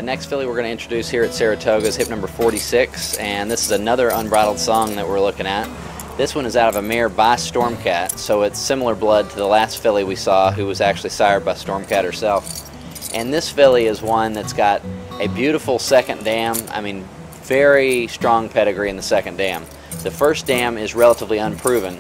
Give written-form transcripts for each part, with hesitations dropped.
next filly we're going to introduce here at Saratoga is hip number 46, and this is another unbridled song that we're looking at. This one is out of a mare by Stormcat, so it's similar blood to the last filly we saw, who was actually sired by Stormcat herself. And this filly is one that's got a beautiful second dam. I mean, very strong pedigree in the second dam. The first dam is relatively unproven.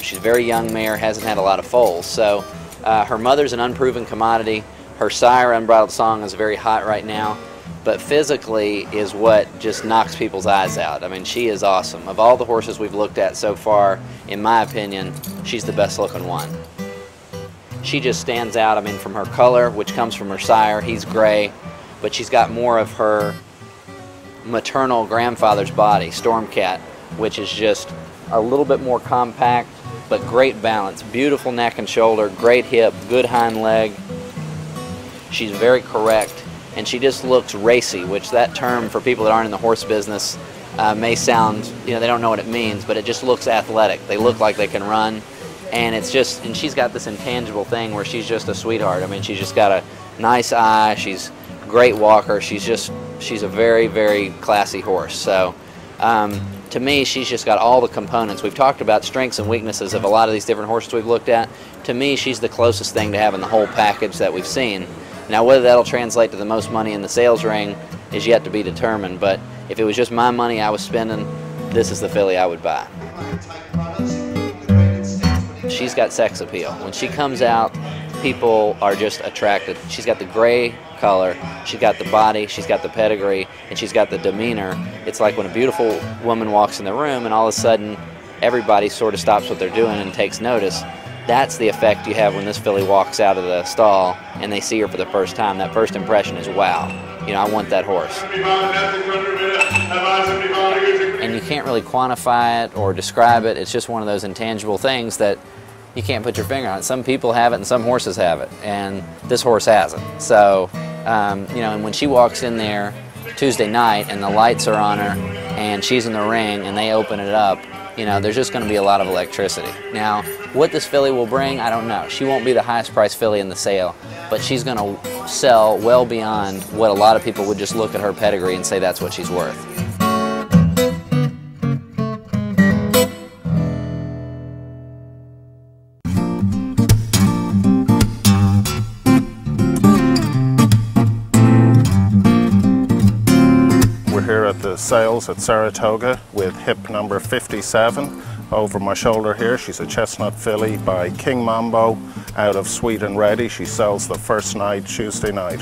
She's a very young mare, hasn't had a lot of foals, so her mother's an unproven commodity. Her sire, Unbridled Song, is very hot right now, but physically is what just knocks people's eyes out. I mean, she is awesome. Of all the horses we've looked at so far, in my opinion, she's the best looking one. She just stands out, I mean, from her color, which comes from her sire. He's gray, but she's got more of her maternal grandfather's body, Stormcat, which is just a little bit more compact, but great balance. Beautiful neck and shoulder, great hip, good hind leg. She's very correct, and she just looks racy, which that term for people that aren't in the horse business may sound, you know, they don't know what it means, but it just looks athletic. They look like they can run, and it's just, and she's got this intangible thing where she's just a sweetheart. I mean, she's just got a nice eye, she's a great walker, she's a very, very classy horse. So to me, she's just got all the components. We've talked about strengths and weaknesses of a lot of these different horses we've looked at. To me, she's the closest thing to having the whole package that we've seen. Now, whether that'll translate to the most money in the sales ring is yet to be determined, but if it was just my money I was spending, this is the filly I would buy. She's got sex appeal. When she comes out, people are just attracted. She's got the gray color, she's got the body, she's got the pedigree, and she's got the demeanor. It's like when a beautiful woman walks in the room and all of a sudden everybody sort of stops what they're doing and takes notice. That's the effect you have when this filly walks out of the stall and they see her for the first time. That first impression is, wow, you know, I want that horse. And you can't really quantify it or describe it. It's just one of those intangible things that you can't put your finger on. Some people have it and some horses have it, and this horse hasn't. So, you know, and when she walks in there Tuesday night and the lights are on her and she's in the ring and they open it up, you know, there's just going to be a lot of electricity. Now, what this filly will bring, I don't know. She won't be the highest priced filly in the sale, but she's going to sell well beyond what a lot of people would just look at her pedigree and say that's what she's worth. Here at the sales at Saratoga with hip number 57. Over my shoulder here, she's a chestnut filly by King Mambo out of Sweet and Ready. She sells the first night, Tuesday night.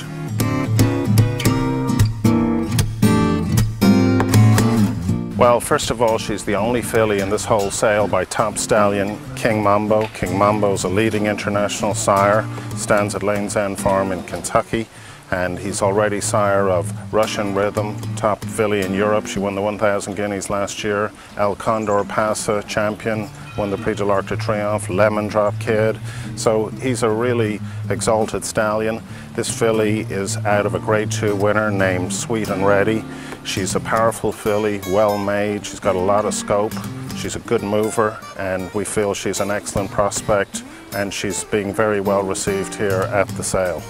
Well, first of all, she's the only filly in this whole sale by top stallion King Mambo. King Mambo's a leading international sire, stands at Lane's End Farm in Kentucky. And he's already sire of Russian Rhythm, top filly in Europe. She won the 1,000 guineas last year. El Condor Pasa champion, won the Prix de l'Arc de Triomphe, Lemon Drop Kid. So he's a really exalted stallion. This filly is out of a Grade 2 winner named Sweet and Ready. She's a powerful filly, well made. She's got a lot of scope. She's a good mover, and we feel she's an excellent prospect, and she's being very well received here at the sale.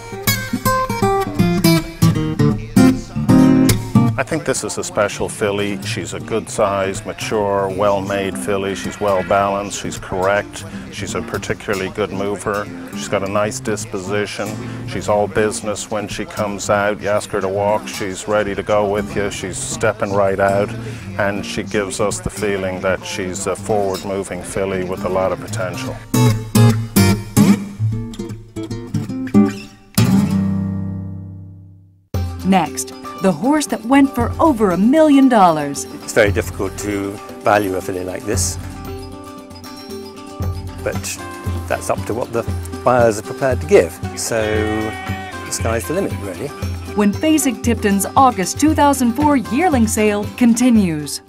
I think this is a special filly. She's a good size, mature, well-made filly. She's well balanced, she's correct, she's a particularly good mover. She's got a nice disposition. She's all business when she comes out. You ask her to walk, she's ready to go with you. She's stepping right out, and she gives us the feeling that she's a forward-moving filly with a lot of potential. Next, the horse that went for over $1 million. It's very difficult to value a filly like this, but that's up to what the buyers are prepared to give. So the sky's the limit, really. When Fasig-Tipton's August 2004 yearling sale continues.